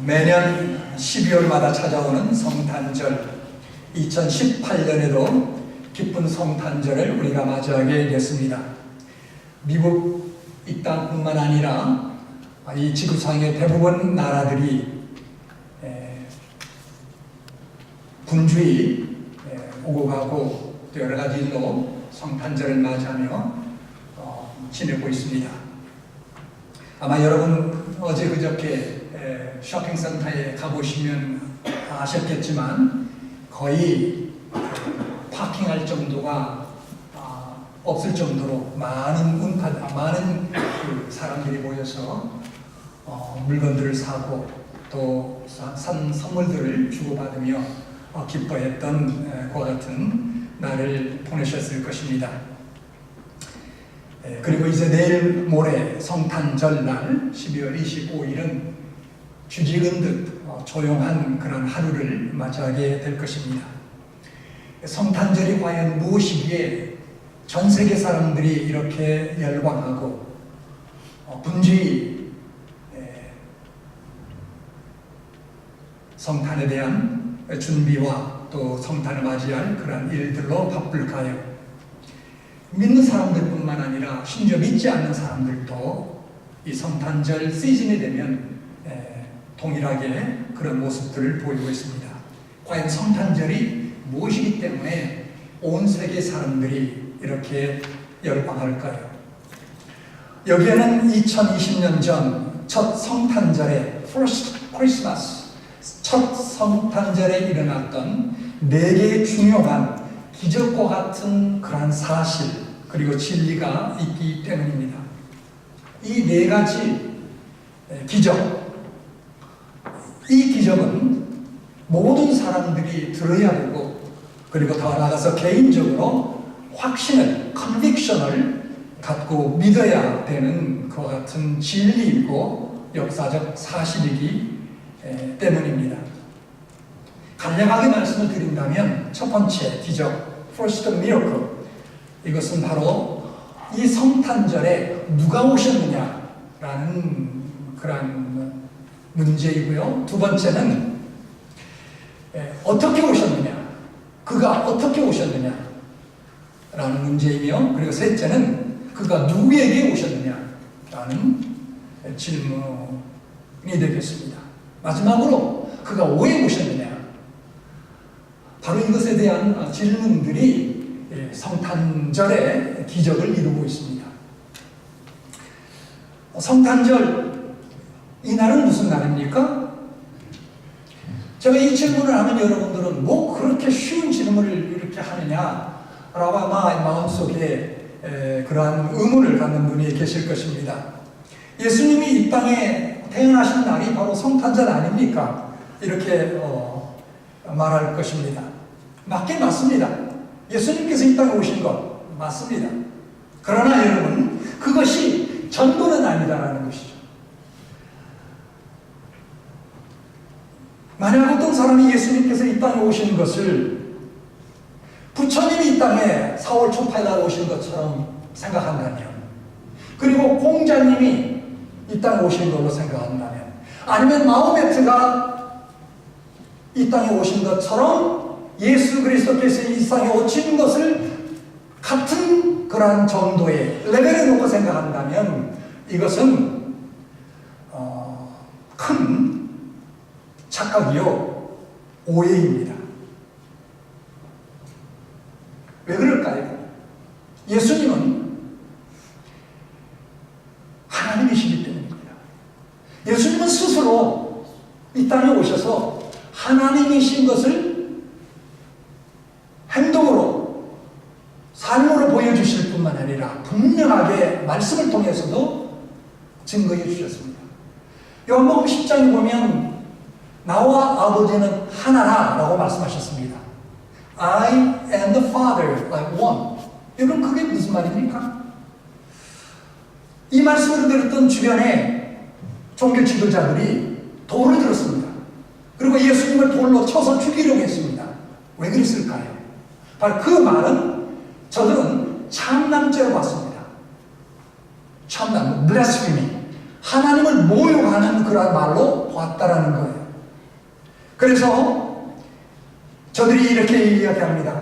매년 12월마다 찾아오는 성탄절, 2018년에도 기쁜 성탄절을 우리가 맞이하게 됐습니다. 미국 이 땅뿐만 아니라 이 지구상의 대부분 나라들이 분주히 오고 가고 또 여러 가지 일로 성탄절을 맞이하며 지내고 있습니다. 아마 여러분 어제 그저께 쇼핑센터에 가보시면 아셨겠지만 거의 파킹할 정도가 없을 정도로 많은 사람들이 모여서 물건들을 사고 또 산 선물들을 주고받으며 기뻐했던 그와 같은 날을 보내셨을 것입니다. 그리고 이제 내일 모레 성탄절 날 12월 25일은 주직은 듯 조용한 그런 하루를 맞이하게 될 것입니다. 성탄절이 과연 무엇이기에 전 세계 사람들이 이렇게 열광하고 분주히 성탄에 대한 준비와 또 성탄을 맞이할 그런 일들로 바쁠까요? 믿는 사람들뿐만 아니라 심지어 믿지 않는 사람들도 이 성탄절 시즌이 되면 동일하게 그런 모습들을 보이고 있습니다. 과연 성탄절이 무엇이기 때문에 온 세계 사람들이 이렇게 열광할까요? 여기에는 2020년 전 첫 성탄절에 First Christmas, 첫 성탄절에 일어났던 4개의 중요한 기적과 같은 그러한 사실 그리고 진리가 있기 때문입니다. 이 4가지 기적, 이 기적은 모든 사람들이 들어야 되고 그리고 더 나아가서 개인적으로 확신을, 컨빅션을 갖고 믿어야 되는 그와 같은 진리이고 역사적 사실이기 때문입니다. 간략하게 말씀을 드린다면 첫 번째 기적, First Miracle, 이것은 바로 이 성탄절에 누가 오셨느냐라는 그런 문제이고요. 두 번째는 어떻게 오셨느냐, 그가 어떻게 오셨느냐라는 문제이며, 그리고 셋째는 그가 누구에게 오셨느냐라는 질문이 되겠습니다. 마지막으로 그가 왜 오셨느냐, 바로 이것에 대한 질문들이 성탄절의 기적을 이루고 있습니다. 성탄절, 이 날은 무슨 날입니까? 제가 이 질문을 하면 여러분들은 뭐 그렇게 쉬운 질문을 이렇게 하느냐라고 아마 마음속에 그러한 의문을 갖는 분이 계실 것입니다. 예수님이 이 땅에 태어나신 날이 바로 성탄절 아닙니까? 이렇게 말할 것입니다. 맞긴 맞습니다. 예수님께서 이 땅에 오신 것 맞습니다. 그러나 여러분, 그것이 전부는 아니다라는 것이죠. 만약 어떤 사람이 예수님께서 이 땅에 오신 것을 부처님이 이 땅에 4월 초파일 날 오신 것처럼 생각한다면, 그리고 공자님이 이 땅에 오신 걸로 생각한다면, 아니면 마호메트가 이 땅에 오신 것처럼 예수 그리스도께서 이 땅에 오신 것을 같은 그러한 정도의 레벨에 놓고 생각한다면 이것은 큰 착각이요, 오해입니다. 왜 그럴까요? 예수님은 하나님이시기 때문입니다. 예수님은 스스로 이 땅에 오셔서 하나님이신 것을 행동으로, 삶으로 보여주실 뿐만 아니라 분명하게 말씀을 통해서도 증거해 주셨습니다. 요한복음 10장에 보면 나와 아버지는 하나라고 말씀하셨습니다. I and the Father are one. 여러분, 그게 무슨 말입니까? 이 말씀을 들었던 주변에 종교 지도자들이 돌을 들었습니다. 그리고 예수님을 돌로 쳐서 죽이려고 했습니다. 왜 그랬을까요? 바로 그 말은 저들은 참남죄로 봤습니다. 참남, blasphemy, 하나님을 모욕하는 그런 말로 왔다라는 거예요. 그래서 저들이 이렇게 이야기합니다.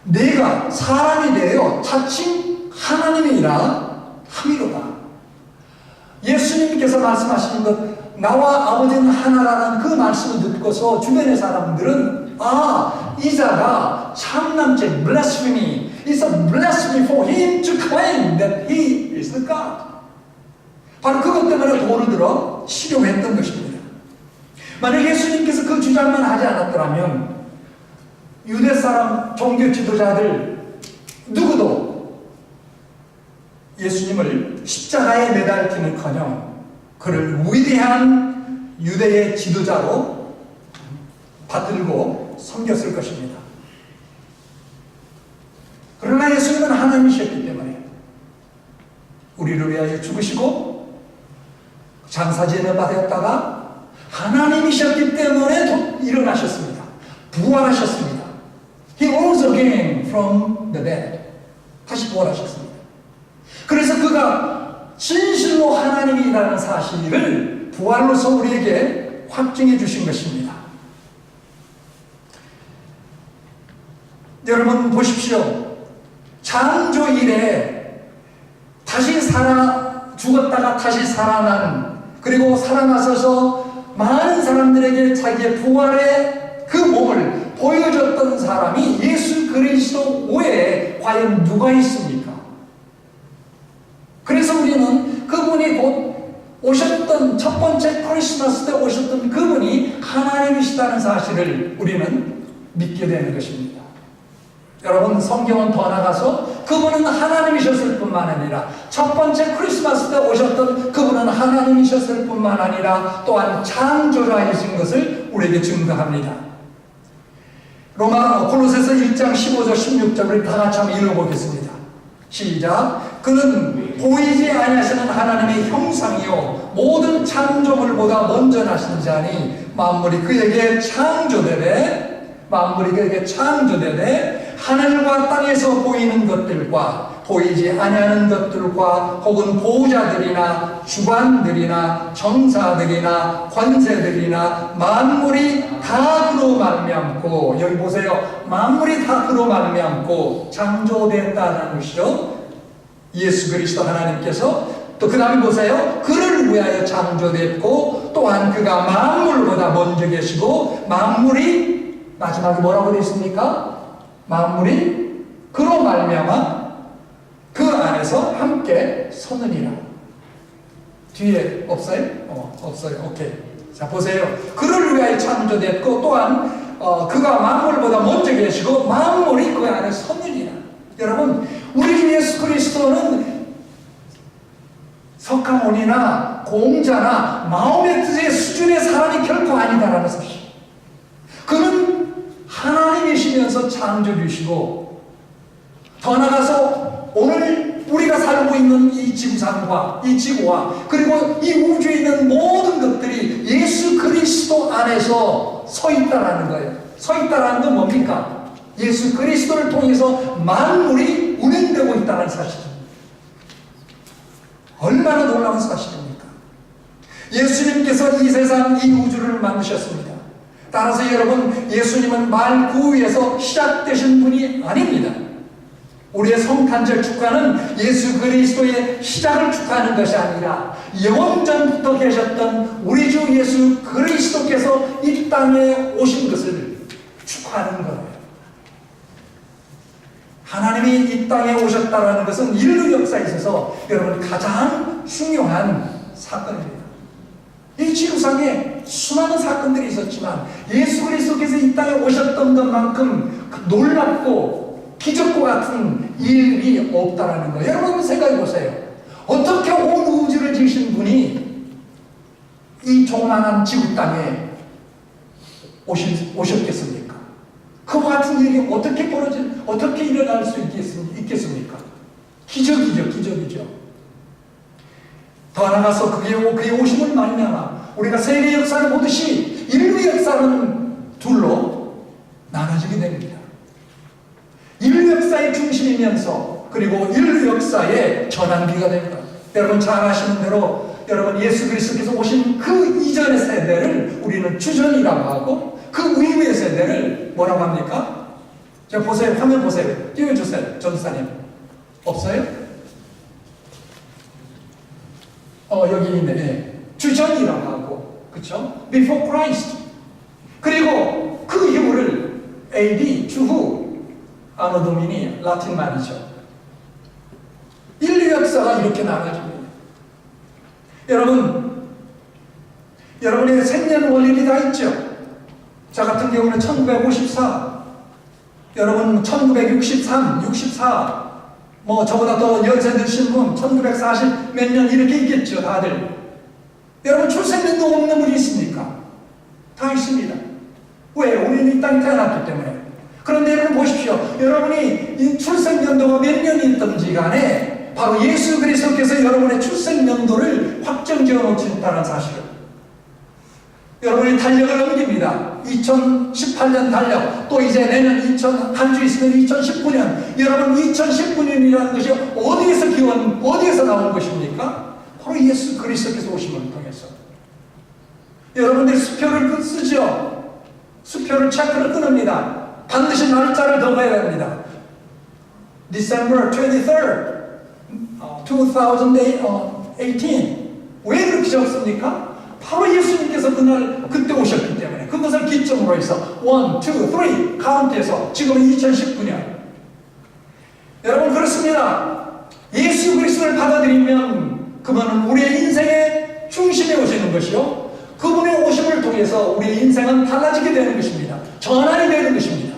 내가 사람이 되어 자칭 하나님이라 함이로다. 예수님께서 말씀하시는 것, 나와 아버지는 하나라는 그 말씀을 듣고서 주변의 사람들은 이 자가 참남죄, blasphemy. It's a blasphemy for him to claim that he is the God. 바로 그것 때문에 돌을 들어 치료했던 것입니다. 만약 예수님께서 그 주장만 하지 않았더라면 유대 사람 종교 지도자들 누구도 예수님을 십자가에 매달기는커녕 그를 위대한 유대의 지도자로 받들고 섬겼을 것입니다. 그러나 예수님은 하나님이셨기 때문에 우리를 위하여 죽으시고 장사지는 받았다가 하나님이셨기 때문에 일어나셨습니다. 부활하셨습니다. He rose again from the dead. 다시 부활하셨습니다. 그래서 그가 진실로 하나님이라는 사실을 부활로서 우리에게 확증해 주신 것입니다. 여러분 보십시오. 창조 이래 다시 죽었다가 다시 살아난, 그리고 살아나서서 많은 사람들에게 자기의 부활의 그 몸을 보여줬던 사람이 예수 그리스도 외에 과연 누가 있습니까? 그래서 우리는 그분이 곧 오셨던 첫 번째 크리스마스 때 오셨던 그분이 하나님이시다는 사실을 우리는 믿게 되는 것입니다. 여러분, 성경은 더 나가서 그분은 하나님이셨을 뿐만 아니라 첫 번째 크리스마스 때 오셨던 그분은 하나님이셨을 뿐만 아니라 또한 창조자이신 것을 우리에게 증거합니다. 골로새서 1장 15절 16절을 다 같이 한번 읽어보겠습니다. 시작. 그는 보이지 아니하시는 하나님의 형상이요 모든 창조물보다 먼저 나신 자니 만물이 그에게 창조되되 하늘과 땅에서 보이는 것들과 보이지 아니하는 것들과 혹은 보호자들이나 주관들이나 정사들이나 권세들이나 만물이 다 그로 말미암고, 여기 보세요. 만물이 다 그로 말미암고 창조됐다는 것이죠. 예수 그리스도 하나님께서 또 그 다음에 보세요. 그를 위하여 창조됐고 또한 그가 만물보다 먼저 계시고 만물이 마지막에 뭐라고 되어 있습니까? 만물이 그로 말미암아 그 안에서 함께 서느니라. 뒤에 없어요? 없어요. 오케이. 자, 보세요. 그를 위하여 창조됐고 또한 그가 만물보다 먼저 계시고 만물이 그 안에 서느니라. 여러분, 우리 예수 그리스도는 석가모니나 공자나 마호메트의 수준의 사람이 결코 아니다라는 사실. 그는 하나님이시면서 창조주시고 더 나아가서 오늘 우리가 살고 있는 이 지구상과 이 지구와 그리고 이 우주에 있는 모든 것들이 예수 그리스도 안에서 서 있다라는 거예요. 서 있다라는 건 뭡니까? 예수 그리스도를 통해서 만물이 운행되고 있다는 사실입니다. 얼마나 놀라운 사실입니까? 예수님께서 이 세상, 이 우주를 만드셨습니다. 따라서 여러분, 예수님은 말 그 위에서 시작되신 분이 아닙니다. 우리의 성탄절 축하는 예수 그리스도의 시작을 축하하는 것이 아니라 영원전부터 계셨던 우리 주 예수 그리스도께서 이 땅에 오신 것을 축하하는 거예요. 하나님이 이 땅에 오셨다는 것은 인류 역사에 있어서 여러분 가장 중요한 사건입니다. 이 지구상에 수많은 사건들이 있었지만 예수 그리스도께서 이 땅에 오셨던 것만큼 놀랍고 기적과 같은 일이 없다라는 거예요. 여러분 생각해 보세요. 어떻게 온 우주를 지으신 분이 이 조그마한 지구 땅에 오셨겠습니까? 그와 같은 일이 어떻게 일어날 수 있겠습니까? 기적이죠. 더 나아가서 그의 오심을 말미암아 우리가 세계 역사를 보듯이 인류 역사는 둘로 나눠지게 됩니다. 인류 역사의 중심이면서 그리고 인류 역사의 전환기가 됩니다. 여러분 잘 아시는 대로 여러분 예수 그리스도께서 오신 그 이전의 세대를 우리는 주전이라고 하고 그 이후의 세대를 뭐라고 합니까? 자 보세요. 화면 보세요. 띄워주세요. 전사님. 없어요? 여기 있네. 네. 주전이라고 하고 그쵸? Before Christ. 그리고 그 이후를 AD 주후 아노 도미니 라틴 말이죠. 인류 역사가 이렇게 나눠집니다. 여러분의 생년 월일이 다 있죠. 저 같은 경우는 1954, 여러분 1963, 64, 뭐 저보다 더 연세 드신 분 1940 몇 년 이렇게 있겠죠. 다들. 여러분 출생년도 없는 분이 있습니까? 다 있습니다. 왜? 우리는 이 땅에 태어났기 때문에. 그런데 여러분 보십시오. 여러분이 이 출생연도가 몇 년이 있든지 간에 바로 예수 그리스도께서 여러분의 출생연도를 확정지어 놓으셨다는 사실을. 여러분이 달력을 넘깁니다. 2018년 달력, 또 이제 내년 한 주 있으면 2019년. 여러분 2019년이라는 것이 어디에서 나온 것입니까? 바로 예수 그리스도께서 오심을 통해서. 여러분들이 수표를 쓰죠. 수표를 체크를 끊습니다. 반드시 날짜를 적어야 됩니다. December 23rd, 2018. 왜 그렇게 적습니까? 바로 예수님께서 그때 오셨기 때문에 그것을 기점으로 해서 1, 2, 3 카운트해서 지금은 2019년. 여러분 그렇습니다. 예수 그리스도를 받아들이면 그분은 우리의 인생의 중심에 오시는 것이요. 그분의 오심을 통해서 우리의 인생은 달라지게 되는 것입니다. 전환이 되는 것입니다.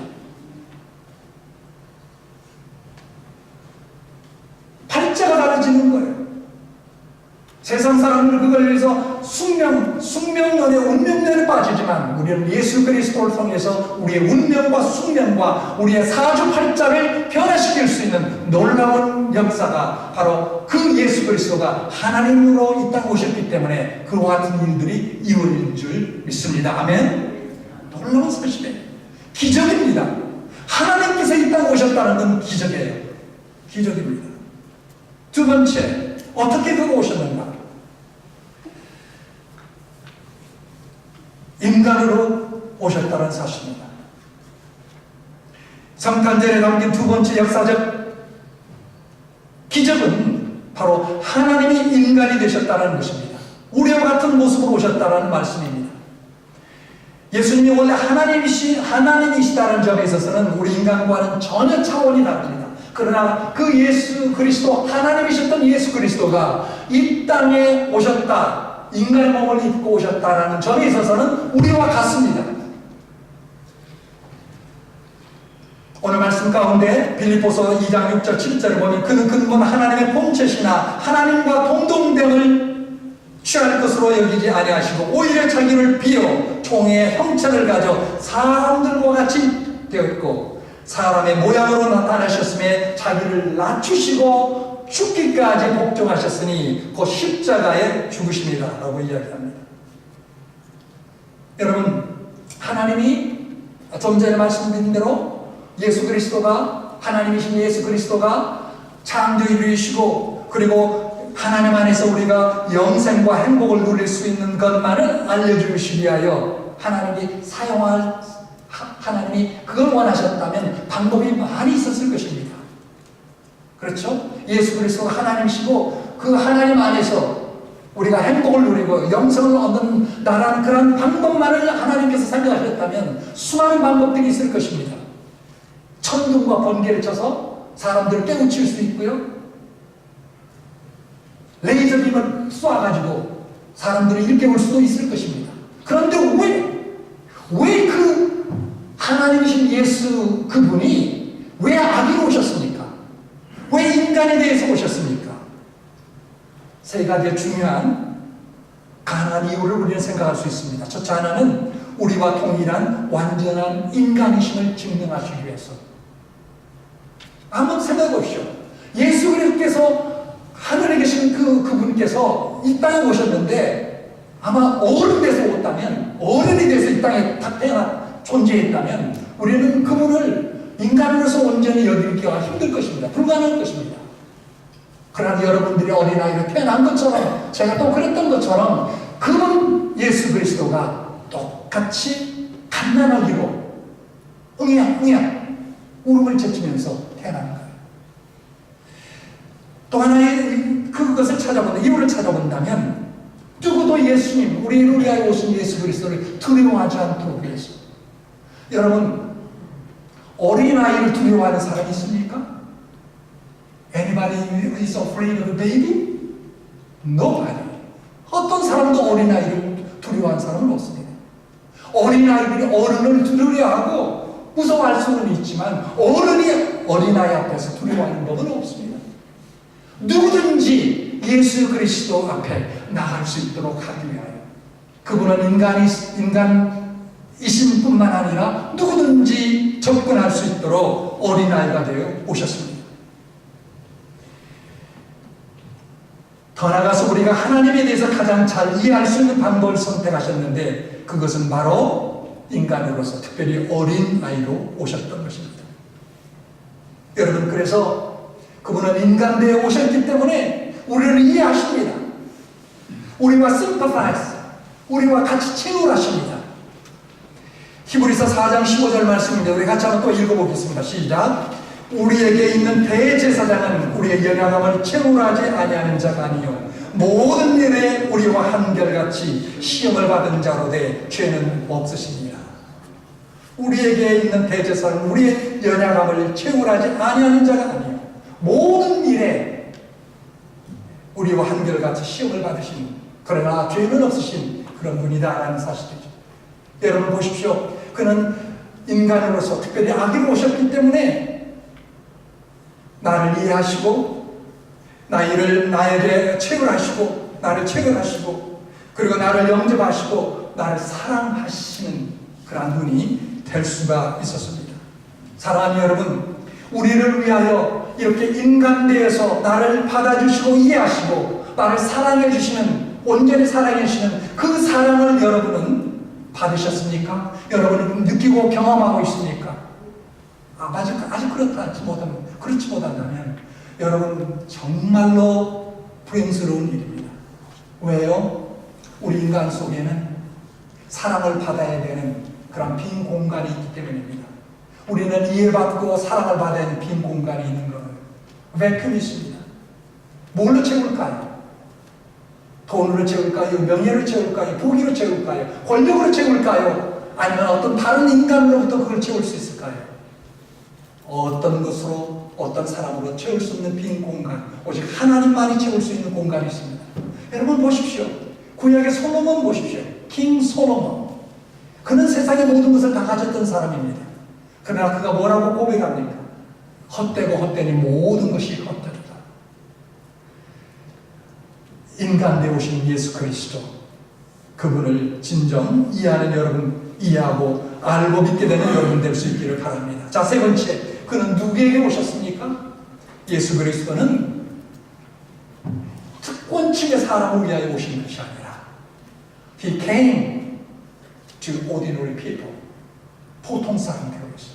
팔자가 달라지는 거예요. 세상 사람들은 그걸 위해서 숙명론에 운명론에 빠지지만 우리는 예수 그리스도를 통해서 우리의 운명과 숙명과 우리의 사주팔자를 변화시킬 수 있는 놀라운 역사가 바로 그 예수 그리스도가 하나님으로 이 땅에 오셨기 때문에 그와 같은 일들이 이루어질 줄 믿습니다. 아멘. 놀라운 사실이에요. 기적입니다. 하나님께서 이 땅에 오셨다는 건 기적이에요. 기적입니다. 두 번째, 어떻게 그가 오셨는가? 인간으로 오셨다는 사실입니다. 성탄절에 담긴 두 번째 역사적 기적은 바로 하나님이 인간이 되셨다는 것입니다. 우리와 같은 모습으로 오셨다는 말씀입니다. 예수님이 원래 하나님이시다는 점에 있어서는 우리 인간과는 전혀 차원이 다릅니다. 그러나 그 예수 그리스도, 하나님이셨던 예수 그리스도가 이 땅에 오셨다, 인간의 몸을 입고 오셨다는 점에 있어서는 우리와 같습니다. 오늘 말씀 가운데 빌립보서 2장 6절 7절을 보면 그는 근본 하나님의 본체시나 하나님과 동등됨을 취할 것으로 여기지 아니하시고 오히려 자기를 비어 종의 형체를 가져 사람들과 같이 되었고 사람의 모양으로 나타나셨음에 자기를 낮추시고 죽기까지 복종하셨으니 곧 십자가에 죽으십니다 라고 이야기합니다. 여러분 하나님이 좀 전에 말씀드린 대로 예수 그리스도가 하나님이신 예수 그리스도가 창조주이시고 그리고 하나님 안에서 우리가 영생과 행복을 누릴 수 있는 것만을 알려주시기 위하여 하나님이 그걸 원하셨다면 방법이 많이 있었을 것입니다. 그렇죠? 예수 그리스도가 하나님이시고 그 하나님 안에서 우리가 행복을 누리고 영생을 얻는다라는 그런 방법만을 하나님께서 생각하셨다면 수많은 방법들이 있을 것입니다. 천둥과 번개를 쳐서 사람들을 깨우칠 수 있고요. 레이저빔을 쏴가지고 사람들을 일깨울 수도 있을 것입니다. 그런데 왜 그 하나님이신 예수 그분이 왜 아기로 오셨습니까? 왜 인간에 대해서 오셨습니까? 세 가지의 중요한 강한 이유를 우리는 생각할 수 있습니다. 첫째 하나는 우리와 동일한 완전한 인간이심을 증명하시기 위해서. 한번 생각해 보십시오. 예수 그리스도께서 하늘에 계신 그분께서 이 땅에 오셨는데 아마 어른이 돼서 이 땅에 존재했다면 우리는 그분을 인간으로서 온전히 여기기가 힘들 것입니다. 불가능할 것입니다. 그러나 여러분들이 어린아이로 태어난 것처럼, 제가 또 그랬던 것처럼, 그분 예수 그리스도가 똑같이 갓난아기로 응이야 울음을 제치면서 태어나는 거예요. 또 하나의 그것을 찾아본다, 이유를 찾아본다면, 누구도 예수님, 우리를 위하여 오신 예수 그리스도를 두려워하지 않도록 위해서. 여러분, 어린아이를 두려워하는 사람이 있습니까? Anybody is afraid of a baby? Nobody. 어떤 사람도 어린아이를 두려워하는 사람은 없습니다. 어린아이들이 어른을 두려워하고 무서워할 수는 있지만 어른이 어린아이 앞에서 두려워하는 법은 없습니다. 누구든지 예수 그리스도 앞에 나갈 수 있도록 하기 위하여, 그분은 인간이신 뿐만 아니라 누구든지 접근할 수 있도록 어린아이가 되어 오셨습니다. 더 나아가서 우리가 하나님에 대해서 가장 잘 이해할 수 있는 방법을 선택하셨는데, 그것은 바로 인간으로서, 특별히 어린아이로 오셨던 것입니다. 여러분, 그래서 그분은 인간되어 오셨기 때문에 우리를 이해하십니다. 우리와 sympathize, 우리와 같이 체울하십니다. 히브리서 4장 15절 말씀인데 우리 같이 한번 또 읽어보겠습니다. 시작. 우리에게 있는 대제사장은 우리의 연약함을 채울하지 아니하는 자가 아니요 모든 일에 우리와 한결같이 시험을 받은 자로 돼 죄는 없으십니다. 우리에게 있는 대제사장은 우리의 연약함을 채울하지 아니하는 자가 아니요 모든 일에 우리와 한결같이 시험을 받으신, 그러나 죄는 없으신 그런 분이다라는 사실이죠. 여러분 보십시오. 그는 인간으로서 특별히 아기로 오셨기 때문에 나를 이해하시고 나에게 체험하시고 나를 체험하시고 그리고 나를 영접하시고 나를 사랑하시는 그런 분이 될 수가 있었습니다. 사랑하는 여러분, 우리를 위하여 이렇게 인간대에서 나를 받아주시고 이해하시고 나를 사랑해 주시는, 온전히 사랑해 주시는 그 사랑을 여러분은 받으셨습니까? 여러분은 느끼고 경험하고 있습니까? 아직 그렇지 못한다면 여러분 정말로 불행스러운 일입니다. 왜요? 우리 인간 속에는 사랑을 받아야 되는 그런 빈 공간이 있기 때문입니다. 우리는 이해받고 사랑을 받아야 하는 빈 공간이 있는 거예요. 베큐이 있습니다. 뭘로 채울까요? 돈으로 채울까요? 명예로 채울까요? 부귀로 채울까요? 권력으로 채울까요? 아니면 어떤 다른 인간으로부터 그걸 채울 수 있을까요? 어떤 것으로, 어떤 사람으로 채울 수 있는 빈 공간, 오직 하나님만이 채울 수 있는 공간이 있습니다. 여러분 보십시오. 구약의 솔로몬 보십시오. 킹 솔로몬. 그는 세상의 모든 것을 다 가졌던 사람입니다. 그러나 그가 뭐라고 고백합니까? 헛되고 헛되니 모든 것이 헛되다. 인간 되오신 예수 그리스도, 그분을 진정 이해하는 여러분, 이해하고 알고 믿게 되는 여러분 될 수 있기를 바랍니다. 자, 세 번째, 그는 누구에게 오셨습니까? 예수 그리스도는 특권층의 사람을 위하여 오신 것이 아니라 He came to ordinary people. 보통 사람들을 위해서.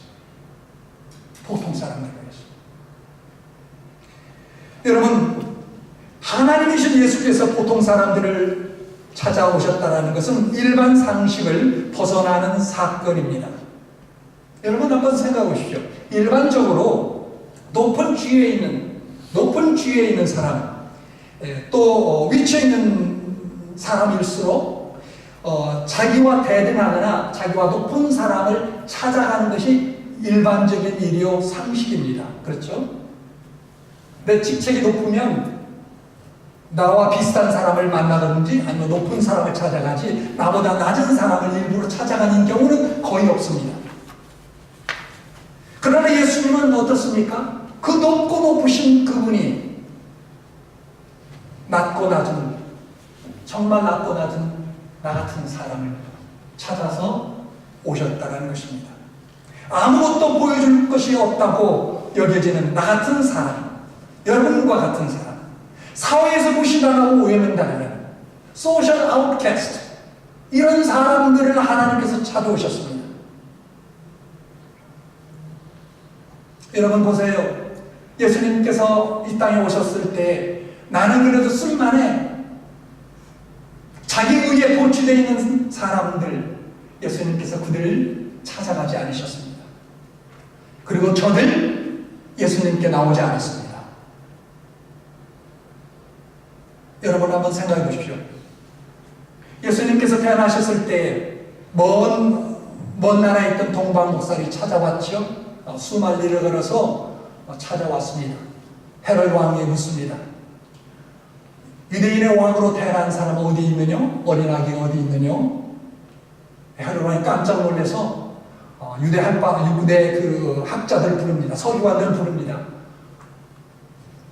보통 사람들을 위해서. 여러분, 하나님이신 예수께서 보통 사람들을 찾아오셨다는 것은 일반 상식을 벗어나는 사건입니다. 여러분 한번 생각해 보십시오. 일반적으로 높은 지위에 있는 사람, 또 위치에 있는 사람일수록 자기와 대등하거나 자기와 높은 사람을 찾아가는 것이 일반적인 일이요 상식입니다. 그렇죠? 내 직책이 높으면 나와 비슷한 사람을 만나든지 아니면 높은 사람을 찾아가지 나보다 낮은 사람을 일부러 찾아가는 경우는 거의 없습니다. 그러나 예수님은 어떻습니까? 그 높고 높으신 그분이 낮고 낮은, 정말 낮고 낮은 나 같은 사람을 찾아서 오셨다는 것입니다. 아무것도 보여줄 것이 없다고 여겨지는 나 같은 사람, 여러분과 같은 사람, 사회에서 무시당하고 오해당하는 소셜 아웃캐스트, 이런 사람들을 하나님께서 찾아오셨습니다. 여러분 보세요. 예수님께서 이 땅에 오셨을 때 나는 그래도 쓸만해. 자기 의에 보치되어 있는 사람들, 예수님께서 그들을 찾아가지 않으셨습니다. 그리고 저들 예수님께 나오지 않았습니다. 여러분 한번 생각해 보십시오. 예수님께서 태어나셨을 때 먼 나라에 있던 동방 목사들이 찾아왔죠. 수말리를 걸어서 찾아왔습니다. 헤롯 왕이 묻습니다. 유대인의 왕으로 태어난 사람은 어디 있느냐? 어린 아기가 어디 있느냐? 헤롯 왕이 깜짝 놀라서 유대 그 학자들 부릅니다. 서기관들 부릅니다.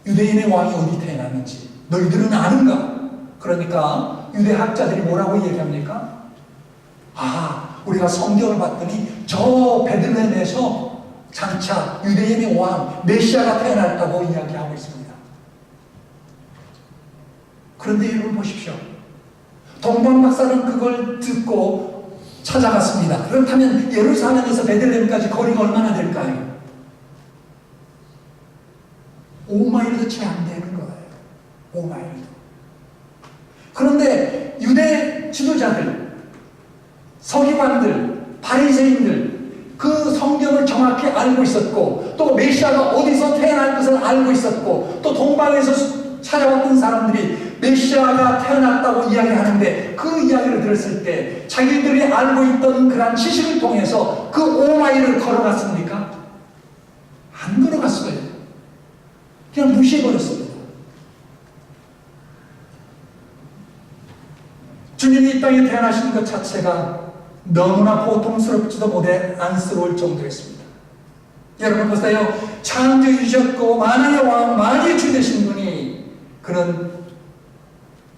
유대인의 왕이 어디 태어났는지 너희들은 아는가? 그러니까 유대 학자들이 뭐라고 얘기합니까? 우리가 성경을 봤더니 저 베들레헴에서 장차 유대인의 왕 메시아가 태어났다고 이야기하고 있습니다. 그런데 여러분 보십시오. 동방 박사는 그걸 듣고 찾아갔습니다. 그렇다면 예루살렘에서 베들레헴까지 거리가 얼마나 될까요? 5마일도 채 안 되는 거예요. 5마일도. 그런데 유대 지도자들, 서기관들, 바리새인들 그 성경을 정확히 알고 있었고 또 메시아가 어디서 태어날 것을 알고 있었고 또 동방에서 찾아왔던 사람들이 메시아가 태어났다고 이야기하는데 그 이야기를 들었을 때 자기들이 알고 있던 그런 지식을 통해서 그 5마일을 걸어갔습니까? 안 걸어갔어요. 그냥 무시해버렸습니다. 주님이 이 땅에 태어나신 것 자체가 너무나 고통스럽지도 못해 안쓰러울 정도였습니다. 여러분 보세요. 창조주셨고 만왕의 왕 만유의 주 되신 분이 그는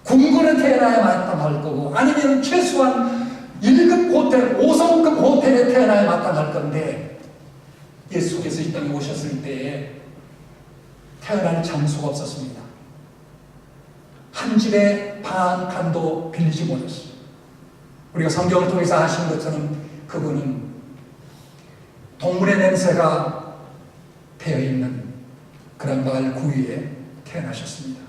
궁궐에 태어나야 마땅할 거고 아니면 최소한 1급 호텔, 5성급 호텔에 태어나야 마땅할 건데 예수께서 이 땅에 오셨을 때에 태어날 장소가 없었습니다. 한 집에 방 한 칸도 빌리지 못했어요. 우리가 성경을 통해서 아시는 것처럼 그분은 동물의 냄새가 배어있는 그런 마을 구유에 태어나셨습니다.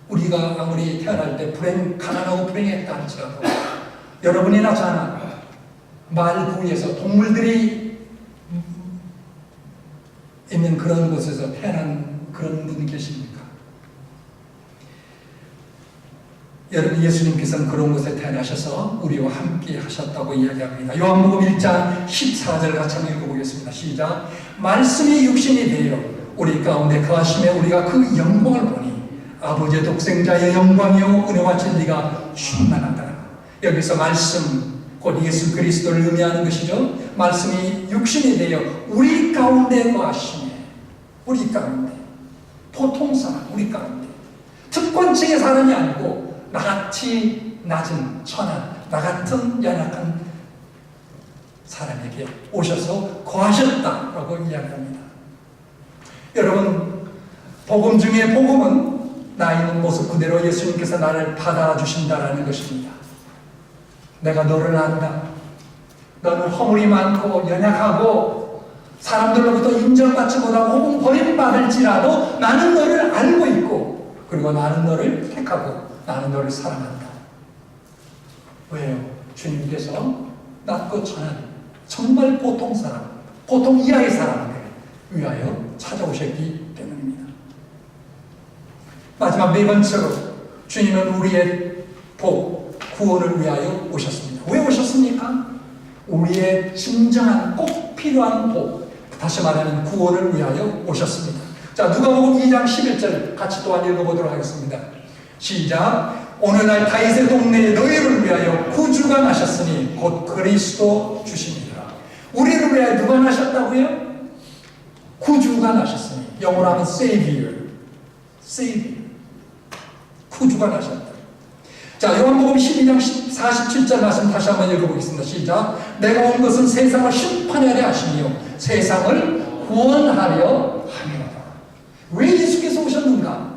우리가 아무리 태어날 때 가난하고 불행했다 할지라도 여러분이나 저나 마을 구유에서 동물들이 있는 그런 곳에서 태어난 그런 분 계십니까? 여러분 예수님께서는 그런 곳에 태어나셔서 우리와 함께 하셨다고 이야기합니다. 요한복음 1장 14절 같이 한번 읽어보겠습니다. 시작. 말씀이 육신이 되어 우리 가운데 거하심에 우리가 그 영광을 보니 아버지의 독생자의 영광이요 은혜와 진리가 충만하더라. 여기서 말씀 곧 예수 그리스도를 의미하는 것이죠. 말씀이 육신이 되어 우리 가운데 거하심에 우리 가운데 보통 사람 우리 가운데 특권층의 사람이 아니고 나같이 낮은 천한 나같은 연약한 사람에게 오셔서 거하셨다라고 이야기합니다. 여러분 복음 중에 복음은 나 있는 모습 그대로 예수님께서 나를 받아주신다라는 것입니다. 내가 너를 안다. 너는 허물이 많고 연약하고 사람들로부터 인정받지 못하고 혹은 버림받을지라도 나는 너를 알고 있고 그리고 나는 너를 택하고 나는 너를 사랑한다. 왜요? 주님께서 낮고 천한 정말 보통 사람, 보통 이하의 사람을 위하여 찾아오셨기 때문입니다. 마지막 네 번째로 주님은 우리의 복, 구원을 위하여 오셨습니다. 왜 오셨습니까? 우리의 진정한 꼭 필요한 복, 다시 말하면 구원을 위하여 오셨습니다. 자, 누가복음 2장 11절 같이 또한 읽어보도록 하겠습니다. 시작. 오늘날 다윗의 동네에 너희를 위하여 구주가 나셨으니 곧 그리스도 주시니라. 우리를 위하여 누가 나셨다고요? 구주가 나셨으니 영어로 하면 Savior. 구주가 나셨다. 자, 요한복음 12장 47절 말씀 다시 한번 읽어보겠습니다. 시작. 내가 온 것은 세상을 심판하려 하시며 세상을 구원하려 함이로다. 왜 예수께서 오셨는가?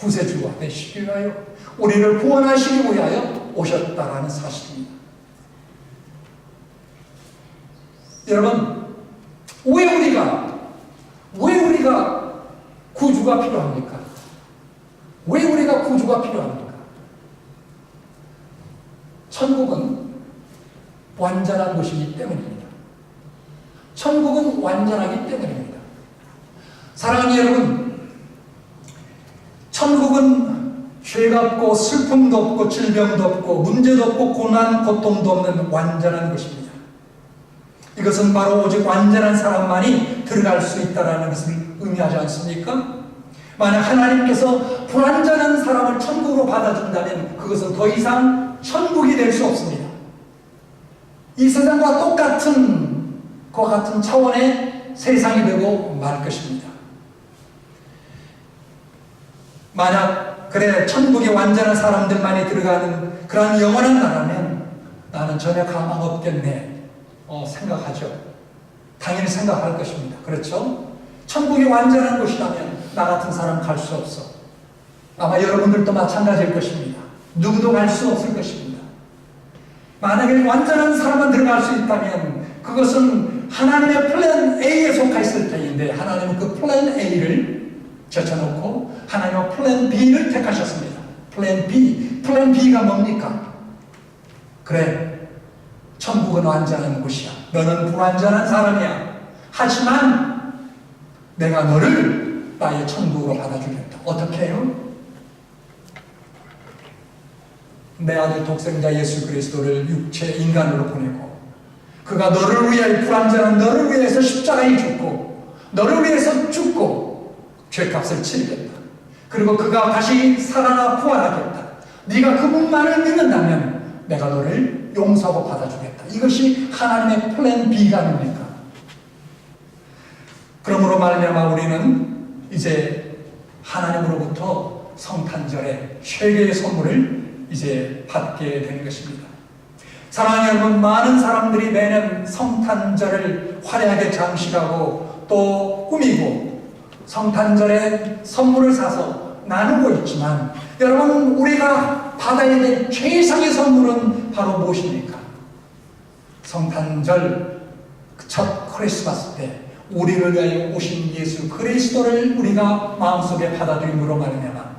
구세주가 되시기 위하여 우리를 구원하시기 위하여 오셨다라는 사실입니다. 여러분, 왜 우리가 구주가 필요합니까? 왜 우리가 구주가 필요합니까? 천국은 완전한 곳이기 때문입니다. 천국은 완전하기 때문입니다. 사랑하는 여러분, 천국은 죄가 없고 슬픔도 없고 질병도 없고 문제도 없고 고난 고통도 없는 완전한 곳입니다. 이것은 바로 오직 완전한 사람만이 들어갈 수 있다는 것을 의미하지 않습니까? 만약 하나님께서 불완전한 사람을 천국으로 받아준다면 그것은 더 이상 천국이 될 수 없습니다. 이 세상과 똑같은 그와 같은 차원의 세상이 되고 말 것입니다. 만약 그래 천국에 완전한 사람들만이 들어가는 그런 영원한 나라면 나는 전혀 가망 없겠네 생각하죠. 당연히 생각할 것입니다. 그렇죠? 천국이 완전한 곳이라면 나 같은 사람 갈 수 없어. 아마 여러분들도 마찬가지일 것입니다. 누구도 갈 수 없을 것입니다. 만약에 완전한 사람만 들어갈 수 있다면 그것은 하나님의 플랜 A에 속해 있을 터인데 하나님은 그 플랜 A를 제쳐놓고 하나님은 플랜 B를 택하셨습니다. 플랜 B가 뭡니까? 그래, 천국은 완전한 곳이야. 너는 불완전한 사람이야. 하지만 내가 너를 나의 천국으로 받아주겠다. 어떻게 해요? 내 아들 독생자 예수 그리스도를 육체 인간으로 보내고 그가 너를 위하여 불완전한 너를 위해서 십자가에 죽고 너를 위해서 죽고 죄값을 치르겠다. 그리고 그가 다시 살아나 부활하겠다. 네가 그분만을 믿는다면 내가 너를 용서하고 받아주겠다. 이것이 하나님의 플랜 B가 아닙니까? 그러므로 말미암아 우리는 이제 하나님으로부터 성탄절의 최고의 선물을 이제 받게 되는 것입니다. 사랑하는 여러분, 많은 사람들이 매년 성탄절을 화려하게 장식하고 또 꾸미고 성탄절에 선물을 사서 나누고 있지만 여러분, 우리가 받아야 될 최상의 선물은 바로 무엇입니까? 성탄절 첫 크리스마스 때 우리를 위하여 오신 예수 그리스도를 우리가 마음속에 받아들임으로 말미암아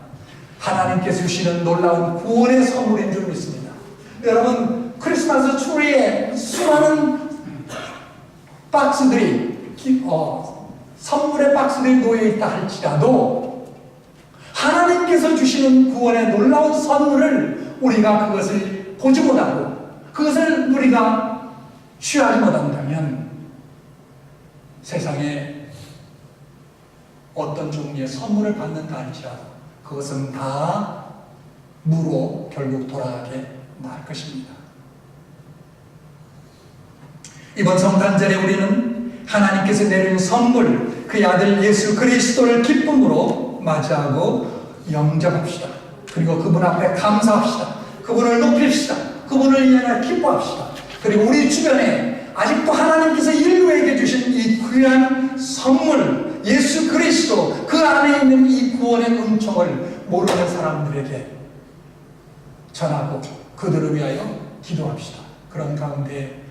하나님께서 주시는 놀라운 구원의 선물인 줄 믿습니다. 여러분, 크리스마스 트리에 수많은 박스들이 선물의 박스들이 놓여있다 할지라도 하나님께서 주시는 구원의 놀라운 선물을 우리가 그것을 보지 못하고 그것을 우리가 취하지 못한다면 세상에 어떤 종류의 선물을 받는다 할지라도 그것은 다 무로 결국 돌아가게 말 것입니다. 이번 성탄절에 우리는 하나님께서 내린 선물, 그의 아들 예수 그리스도를 기쁨으로 맞이하고 영접합시다. 그리고 그분 앞에 감사합시다. 그분을 높입시다. 그분을 위하여 기뻐합시다. 그리고 우리 주변에 아직도 하나님께서 인류에게 주신 이 귀한 선물, 예수 그리스도, 그 안에 있는 이 구원의 은총을 모르는 사람들에게 전하고 그들을 위하여 기도합시다. 그런 가운데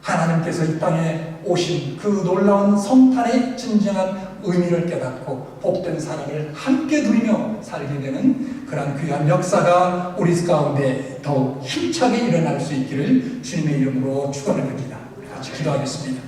하나님께서 이 땅에 오신 그 놀라운 성탄의 진정한 의미를 깨닫고 복된 사랑을 함께 누리며 살게 되는 그런 귀한 역사가 우리 가운데 더욱 힘차게 일어날 수 있기를 주님의 이름으로 축원합니다. 같이 기도하겠습니다.